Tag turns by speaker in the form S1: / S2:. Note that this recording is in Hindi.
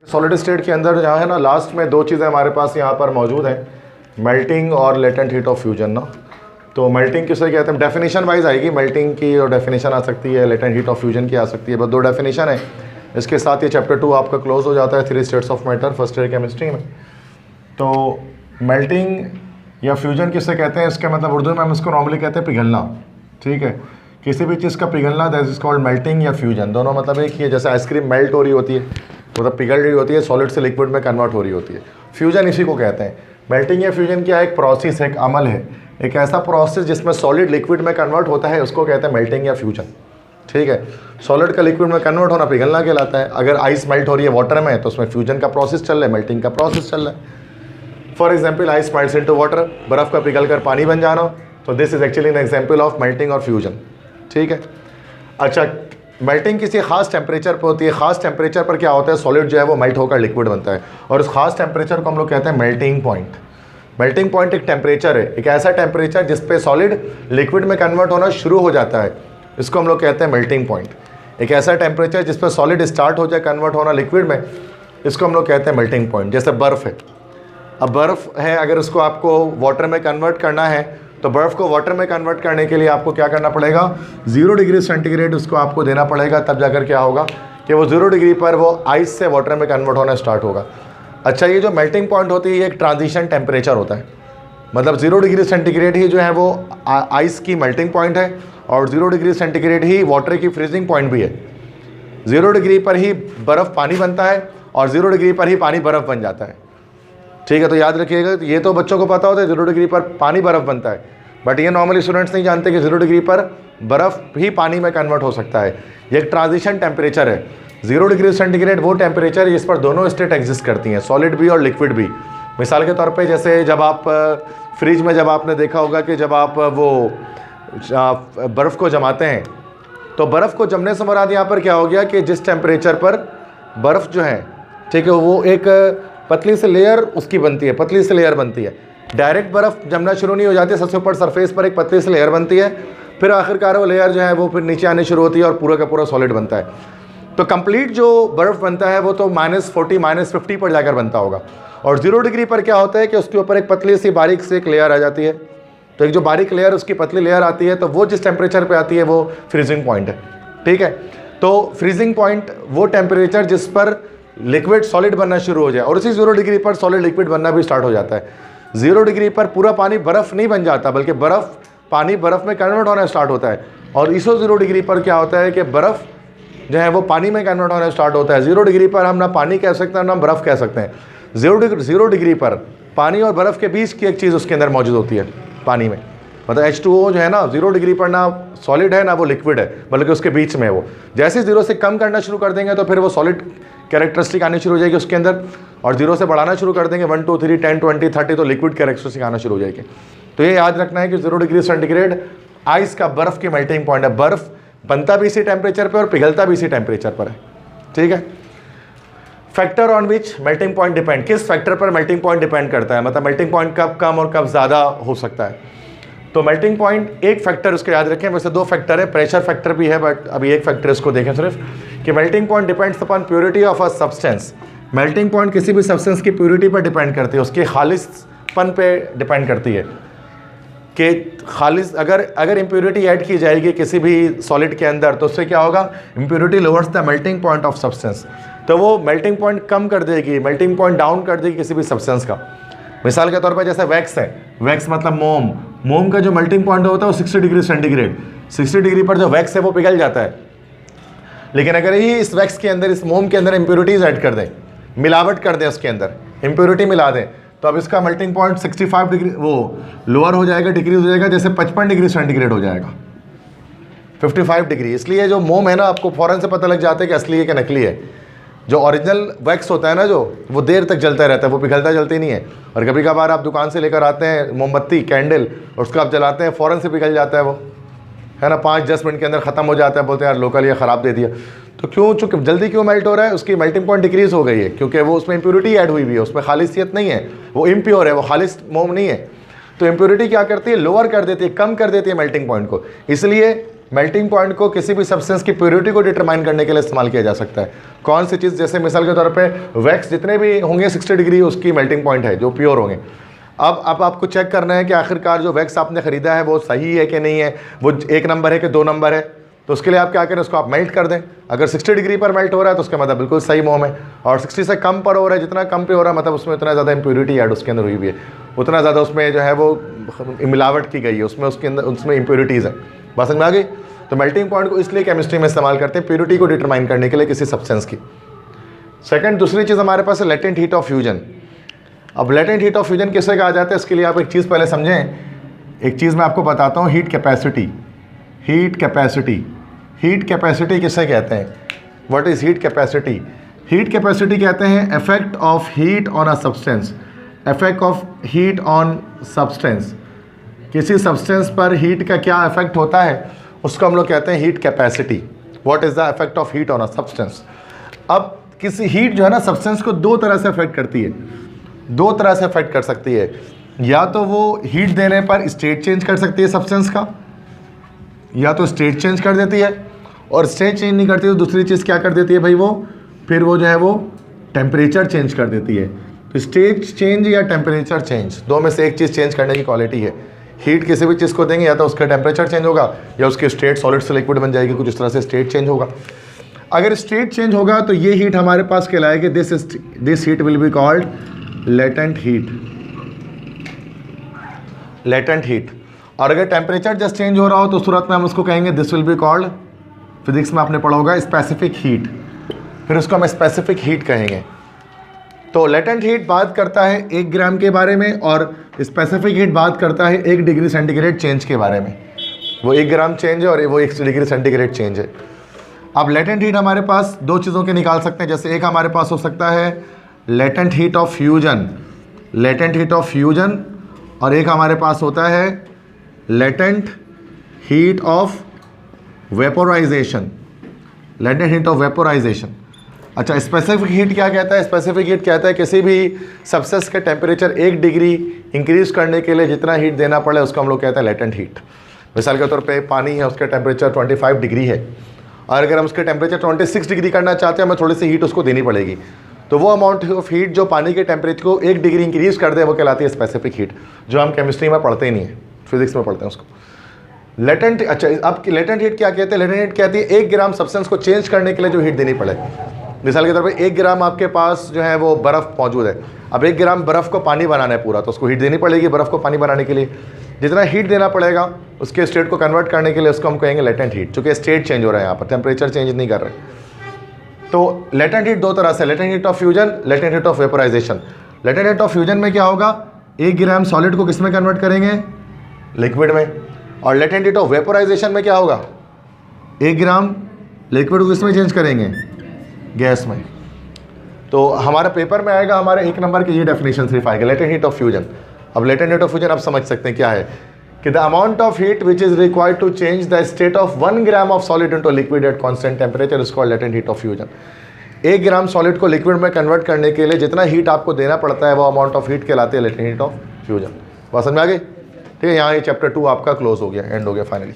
S1: सॉलिड स्टेट के अंदर जहाँ है ना लास्ट में दो चीज़ें हमारे पास यहाँ पर मौजूद हैं, मेल्टिंग और लेटेंट हीट ऑफ फ्यूजन ना। तो मेल्टिंग किसे कहते हैं, डेफिनेशन वाइज आएगी, मेल्टिंग की और डेफिनेशन आ सकती है, लेटेंट हीट ऑफ फ्यूजन की आ सकती है, बस दो डेफिनेशन है। इसके साथ ये चैप्टर 2 आपका क्लोज हो जाता है, 3 states of matter first year chemistry में। तो मेल्टिंग या फ्यूजन किसे कहते हैं, इसका मतलब उर्दू में हम इसको नॉर्मली कहते हैं पिघलना, ठीक है। किसी भी चीज़ का पिघलना दैट इज कॉल्ड मेल्टिंग या फ्यूजन, दोनों मतलब एक ही है। जैसे आइसक्रीम मेल्ट हो रही होती है, मतलब पिघल रही होती है, सॉलिड से लिक्विड में कन्वर्ट हो रही होती है, फ्यूजन इसी को कहते हैं। मेल्टिंग या फ्यूजन क्या एक प्रोसेस है, एक अमल है, एक ऐसा प्रोसेस जिसमें सॉलिड लिक्विड में कन्वर्ट होता है, उसको कहते हैं मेल्टिंग या फ्यूजन, ठीक है। सॉलिड का लिक्विड में कन्वर्ट होना पिघलना कहलाता है। अगर आइस मेल्ट हो रही है वाटर में तो उसमें फ्यूजन का प्रोसेस चल रहा है, मेल्टिंग का प्रोसेस चल रहा है। For example ice melts into water, बर्फ़ का पिघल कर पानी बन जाना, तो this is actually an example of melting और फ्यूजन, ठीक है। अच्छा, मेल्टिंग किसी खास टेम्परेचर पर होती है, खास टेम्परेचर पर क्या होता है, सॉलिड जो है वो मेल्ट होकर लिक्विड बनता है, और उस खास टेम्परेचर को हम लोग कहते हैं मेल्टिंग पॉइंट। मेल्टिंग पॉइंट एक टेम्परेचर है, एक ऐसा टेम्परेचर जिस पे सॉलिड लिक्विड में कन्वर्ट होना शुरू हो जाता है, इसको हम लोग कहते हैं मेल्टिंग पॉइंट। एक ऐसा टेम्परेचर जिस पर सॉलिड स्टार्ट हो जाए कन्वर्ट होना लिक्विड में, इसको हम लोग कहते हैं मेल्टिंग पॉइंट। जैसे बर्फ़ है, अब बर्फ़ है, अगर उसको आपको वाटर में कन्वर्ट करना है तो बर्फ़ को वाटर में कन्वर्ट करने के लिए आपको क्या करना पड़ेगा, 0 डिग्री सेंटीग्रेड उसको आपको देना पड़ेगा, तब जाकर क्या होगा कि वो 0 डिग्री पर वो आइस से वाटर में कन्वर्ट होना स्टार्ट होगा। अच्छा, ये जो मेल्टिंग पॉइंट होती है ये एक ट्रांजिशन टेम्परेचर होता है, मतलब 0 डिग्री सेंटीग्रेड ही जो है वो आइस की मेल्टिंग पॉइंट है, और 0 डिग्री सेंटीग्रेड ही वाटर की फ्रीजिंग पॉइंट भी है। 0 डिग्री पर ही बर्फ़ पानी बनता है, और 0 डिग्री पर ही पानी बर्फ़ बन जाता है, ठीक है। तो याद रखिएगा, ये तो बच्चों को पता होता है 0 डिग्री पर पानी बर्फ़ बनता है, बट ये नॉर्मली स्टूडेंट्स नहीं जानते कि 0 डिग्री पर बर्फ़ भी पानी में कन्वर्ट हो सकता है। ये एक ट्रांजिशन टेम्परेचर है। 0 डिग्री सेंटीग्रेड वो टेम्परेचर है जिस पर दोनों स्टेट एग्जिस्ट करती हैं, सॉलिड भी और लिक्विड भी। मिसाल के तौर पे जैसे जब आप फ्रिज में, जब आपने देखा होगा कि जब आप वो बर्फ़ को जमाते हैं, तो बर्फ़ को जमने से मुराद यहाँ पर क्या हो गया कि जिस टेम्परेचर पर बर्फ़ जो है, ठीक है, वो एक पतली सी लेयर उसकी बनती है, पतली सी लेयर बनती है। डायरेक्ट बर्फ़ जमना शुरू नहीं हो जाती, सबसे ऊपर सरफेस पर एक पतली सी लेयर बनती है, फिर आखिरकार वो लेयर जो है वो फिर नीचे आने शुरू होती है और पूरा का पूरा सॉलिड बनता है। तो कंप्लीट जो बर्फ़ बनता है वो तो -40 -50 पर जाकर बनता होगा, और 0 डिग्री पर क्या होता है कि उसके ऊपर एक पतली सी बारीक सी एक लेयर आ जाती है। तो एक जो बारीक लेयर, उसकी पतली लेयर आती है, तो वो जिस टेम्परेचर पर आती है वो फ्रीजिंग पॉइंट है, ठीक है। तो फ्रीजिंग पॉइंट वो टेम्परेचर जिस पर लिक्विड सॉलिड बनना शुरू हो जाए, और उसी 0 डिग्री पर सॉलिड लिक्विड बनना भी स्टार्ट हो जाता है। 0 डिग्री पर पूरा पानी बर्फ़ नहीं बन जाता, बल्कि पानी बर्फ़ में कन्वर्ट होना स्टार्ट होता है, और इसी 0 डिग्री पर क्या होता है कि बर्फ़ जो है वो पानी में कन्वर्ट होना स्टार्ट होता है। 0 डिग्री पर हम ना पानी कह सकते हैं ना बर्फ़ कह सकते हैं। 0 डिग्री पर पानी और बर्फ़ के बीच की एक चीज़ उसके अंदर मौजूद होती है पानी में, मतलब H2O जो है ना, 0 डिग्री पर ना सॉलिड है ना वो लिक्विड है, बल्कि उसके बीच में वो जैसे 0 से कम करना शुरू कर देंगे तो फिर वो सॉलिड कैरेक्टरिस्टिक आनी शुरू हो जाएगी उसके अंदर, और 0 से बढ़ाना शुरू कर देंगे 1 2 3 10 20 30 तो लिक्विड कैरेक्टरिस्टिक आना शुरू हो जाएगी। तो ये याद रखना है कि 0 डिग्री सेंटीग्रेड आइस का, बर्फ़ की मेल्टिंग पॉइंट है। बर्फ़ बनता भी इसी टेम्परेचर पर और पिघलता भी इसी टेम्परेचर पर है, ठीक है। Factor on which melting point depend, किस फैक्टर पर मेल्टिंग पॉइंट डिपेंड करता है, मतलब मेल्टिंग पॉइंट कब कम और कब ज़्यादा हो सकता है। तो मेल्टिंग पॉइंट एक फैक्टर उसको याद रखें, वैसे 2 फैक्टर है, प्रेशर फैक्टर भी है, बट अभी एक फैक्टर इसको देखें सिर्फ, कि melting point depends upon purity of a substance. Melting point किसी भी सब्सटेंस की प्योरिटी पर डिपेंड करती है, उसके खालिसपन पे डिपेंड करती है कि खालिस अगर इम्प्योरिटी ऐड की जाएगी किसी भी सॉलिड के अंदर, तो उससे क्या होगा, impurity lowers the melting point of substance, तो वो मेल्टिंग पॉइंट कम कर देगी, मेल्टिंग पॉइंट डाउन कर देगी किसी भी सब्सटेंस का। मिसाल के तौर पर जैसे वैक्स है, वैक्स मतलब मोम का जो मेल्टिंग पॉइंट होता है वो 60 डिग्री सेंटीग्रेड, 60 डिग्री पर जो वैक्स है वो पिघल जाता है। लेकिन अगर ही इस वैक्स के अंदर, इस मोम के अंदर इम्प्योरिटीज़ ऐड कर दें, मिलावट कर दें, उसके अंदर इम्प्योरिटी मिला दें, तो अब इसका मेल्टिंग पॉइंट 65 डिग्री वो लोअर हो जाएगा, डिक्रीज हो जाएगा, जैसे 55 डिग्री सेंटीग्रेड हो जाएगा, 55 डिग्री। इसलिए जो मोम है ना, आपको फ़ौरन से पता लग जाता है कि असली है कि नकली है। जो ओरिजिनल वैक्स होता है ना, जो वो देर तक जलता रहता है, वो पिघलता जलती नहीं है। और कभी कभार आप दुकान से लेकर आते हैं मोमबत्ती, कैंडल, और उसको आप जलाते हैं, फ़ौरन से पिघल जाता है वो, है ना, 5-10 मिनट के अंदर ख़त्म हो जाता है। बोलते हैं यार लोकल ये ख़राब दे दिया। तो क्यों, चूँकि जल्दी क्यों मेल्ट हो रहा है, उसकी मेल्टिंग पॉइंट डिक्रीज़ हो गई है, क्योंकि वो उसमें इम्प्योरिटी ऐड हुई हुई है, उसमें खालिसियत नहीं है, वो इम्प्योर है, वो खालिस मोम नहीं है। तो इम्प्योरिटी क्या करती है, लोअर कर देती है, कम कर देती है मेल्टिंग पॉइंट को, इसलिए मेल्टिंग पॉइंट को किसी भी सब्सटेंस की प्योरिटी को डिटरमाइन करने के लिए इस्तेमाल किया जा सकता है। कौन सी चीज़, जैसे मिसाल के तौर पे वैक्स जितने भी होंगे 60 डिग्री उसकी मेल्टिंग पॉइंट है जो प्योर होंगे। अब आपको चेक करना है कि आखिरकार जो वैक्स आपने ख़रीदा है वो सही है कि नहीं है, वो 1 नंबर है कि 2 नंबर है। तो उसके लिए आप क्या करें, उसको आप मेल्ट कर दें। अगर 60 डिग्री पर मेल्ट हो रहा है तो उसका मतलब बिल्कुल सही मोम है, और 60 से कम पर हो रहा है, जितना कम पे हो रहा है मतलब उसमें उतना ज़्यादा इम्प्योरिटी ऐड उसके अंदर हुई हुई है, उतना ज़्यादा उसमें जो है वो मिलावट की गई है, उसके अंदर उसमें इम्प्योरिटीज़ हैं। बात समझ में आ गई? तो मेल्टिंग पॉइंट को इसलिए केमिस्ट्री में इस्तेमाल करते हैं प्योरिटी को डिटरमाइन करने के लिए किसी सब्सटेंस की। सेकंड, दूसरी चीज़ हमारे पास है लेटेंट हीट ऑफ फ्यूजन। अब लेटेंट हीट ऑफ फ्यूजन किससे कहा जाता है, इसके लिए आप एक चीज़ पहले समझें। एक चीज़ मैं आपको बताता हूँ, heat capacity. Heat capacity, heat capacity किसे कहते हैं? What is heat capacity? Heat capacity कहते हैं effect of heat on a substance. Effect of heat on substance, किसी सब्सटेंस पर हीट का क्या इफेक्ट होता है उसको हम लोग कहते हैं heat capacity. What is the effect of heat on a substance? अब किसी हीट जो है ना सब्सटेंस को 2 तरह से अफेक्ट करती है, 2 तरह से अफेक्ट कर सकती है। या तो वो हीट देने पर स्टेट चेंज कर सकती है सब्सटेंस का, या तो स्टेट चेंज कर देती है, और स्टेट चेंज नहीं करती तो दूसरी चीज़ क्या कर देती है भाई, वो फिर वो जो है वो टेम्परेचर चेंज कर देती है। तो स्टेट चेंज या टेम्परेचर चेंज, 2 में से एक चीज़ चेंज करने की क्वालिटी है। हीट किसी भी चीज़ को देंगे या तो उसका टेम्परेचर चेंज होगा या उसके स्टेट सॉलिड से लिक्विड बन जाएगी, कुछ इस तरह से स्टेट चेंज होगा। अगर स्टेट चेंज होगा तो ये हीट हमारे पास कहलाएगी, this heat will be called latent heat. Latent heat. और अगर टेम्परेचर जस्ट चेंज हो रहा हो तो सूरत में हम उसको कहेंगे this will be called, physics में आपने पढ़ा होगा, स्पेसिफिक हीट। फिर उसको हम स्पेसिफिक हीट कहेंगे। तो लेटेंट हीट बात करता है 1 ग्राम के बारे में, और स्पेसिफिक हीट बात करता है 1 डिग्री सेंटीग्रेड चेंज के बारे में। वो 1 ग्राम चेंज है और वो 1 डिग्री सेंटीग्रेड चेंज है। अब लेटेंट हीट हमारे पास 2 चीज़ों के निकाल सकते हैं। जैसे एक हमारे पास हो सकता है latent heat of fusion, latent heat of fusion, और एक हमारे पास होता है latent heat of vaporisation, latent heat of vaporisation. अच्छा, स्पेसिफिक हीट क्या कहता है? स्पेसिफिक हीट कहता है किसी भी सब्सटेंस का टेम्परेचर 1 डिग्री इंक्रीज करने के लिए जितना हीट देना पड़े उसको हम लोग कहते हैं लेटेंट हीट। मिसाल के तौर पे पानी है, उसका टेम्परेचर 25 डिग्री है, और अगर हम उसके टेम्परेचर 26 डिग्री करना चाहते हैं, हमें थोड़ी सी हीट उसको देनी पड़ेगी। तो वो अमाउंट ऑफ हीट जो पानी के टेम्परेचर को 1 डिग्री इंक्रीज कर दे वो कहलाती है स्पेसिफिक हीट, जो हम केमिस्ट्री में पढ़ते ही नहीं है, फिजिक्स में पढ़ते हैं उसको। लेटेंट, अच्छा अब लेटेंट हीट क्या कहते हैं? लेटेंट हीट कहती है 1 ग्राम सब्सटेंस को चेंज करने के लिए जो हीट देनी पड़े। मिसाल के तौर पे 1 ग्राम आपके पास जो है वो बर्फ़ मौजूद है। अब 1 ग्राम बर्फ़ को पानी बनाना है पूरा, तो उसको हीट देनी पड़ेगी बर्फ़ को पानी बनाने के लिए। जितना हीट देना पड़ेगा उसके स्टेट को कन्वर्ट करने के लिए उसको हम कहेंगे लेटेंट हीट, चूँकि स्टेट चेंज हो रहा है, यहाँ पर टेम्परेचर चेंज नहीं कर रहे। तो लेटेंट हीट 2 तरह से, latent heat of fusion, latent heat of vaporisation. Latent heat of fusion में क्या होगा, 1 ग्राम सॉलिड को किस में कन्वर्ट करेंगे? लिक्विड में। और लेटेंट हीट ऑफ वेपोराइजेशन में क्या होगा, 1 ग्राम लिक्विड को किस में चेंज करेंगे? गैस में। तो हमारा पेपर में आएगा, हमारे 1 नंबर की ये डेफिनेशन सिर्फ आएगा, लेटेंट हीट ऑफ फ्यूजन। अब लेटेंट हीट ऑफ फ्यूजन आप समझ सकते हैं क्या है, कि the amount of heat which is required to change the state of 1 gram of solid into liquid at constant temperature is called latent heat of fusion. 1 gram solid को लिक्विड में कन्वर्ट करने के लिए जितना हीट आपको देना पड़ता है वो अमाउंट ऑफ हीट कहलाती है लेटेंट हीट ऑफ फ्यूजन। बात समझ में आ गई? ठीक है, यहाँ ये चैप्टर 2 आपका क्लोज हो गया, एंड हो गया फाइनली।